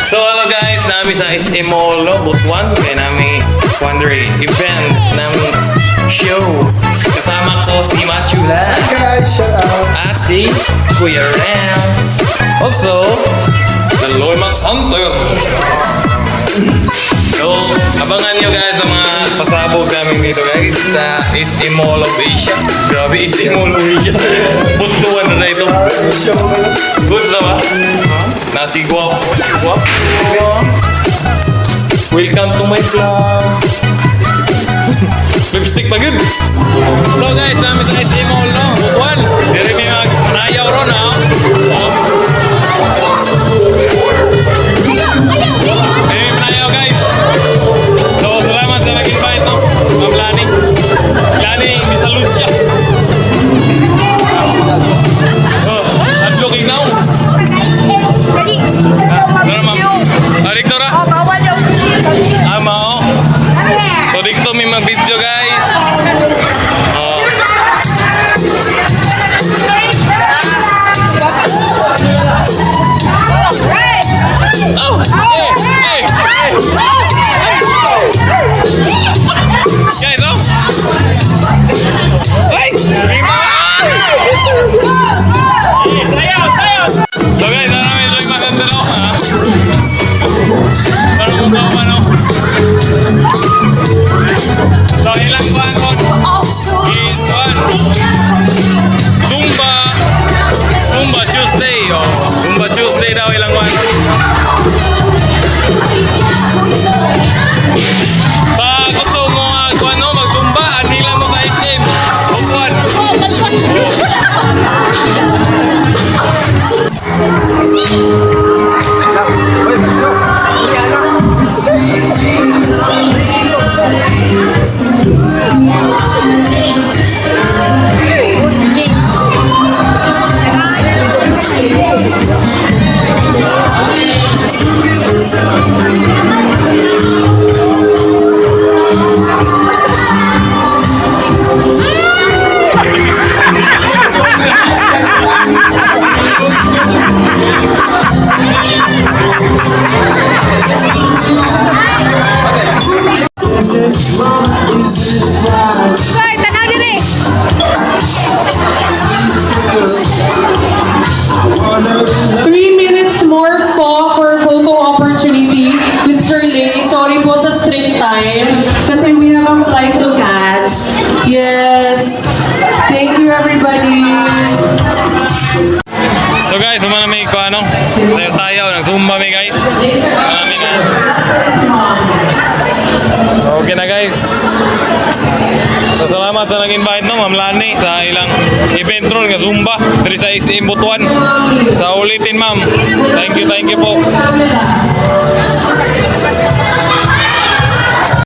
So hello guys, nami sa SM Mall Butuan kaya nami Wondery event ng show. Kasama ko si Machula Guys, shout out. at si Kuya Ram. Also, the Loymax Hunter. So, abangan nyo guys ang mga pasabog namin dito guys sa SM Mall of Asia. Grabe, SM Mall of Asia. Butuan na ito. Good na ba? Nasi guwap. Guwap? Welcome to my vlog. Lipstick ba good? So guys, namin sa SM Mall no? Butuan. Diri may mag-nayaw ron ha. Diri may manayaw guys. So salamat sa nag-invite no? Ma'am Lani. Lani, misalud siya. Oh, I'm looking now. Pero ma'am, dito ra? Oh, bawal yung Mao. So dito may mga video guys. Oh. Oh, hey, hey, hey. Guys, oh. Hey, so guys, ano may doing maganda no? Ha? Para mo ba ano? So ilang buwan ko? Is one. Zumba Tuesday. Oh, Zumba Tuesday daw ilang buwan. Sa gusto mo ano, mag-zumba, anila mo sa SM. Buwan. Hoy, tanaw dire. 3 minutes more po for photo opportunity with Sir Lay. Sorry po sa strict time kasi we have a flight to catch. Yes. Thank you everybody. So guys, umana may ko ano? Sayaw-sayaw, nag-zumba may guys. Marami na. Okay na guys. So, salamat sa nag-invite no, Ma'am Lani sa ilang event ron nga Zumba diri sa SM Butuan. Sa ulitin ma'am. Thank you po.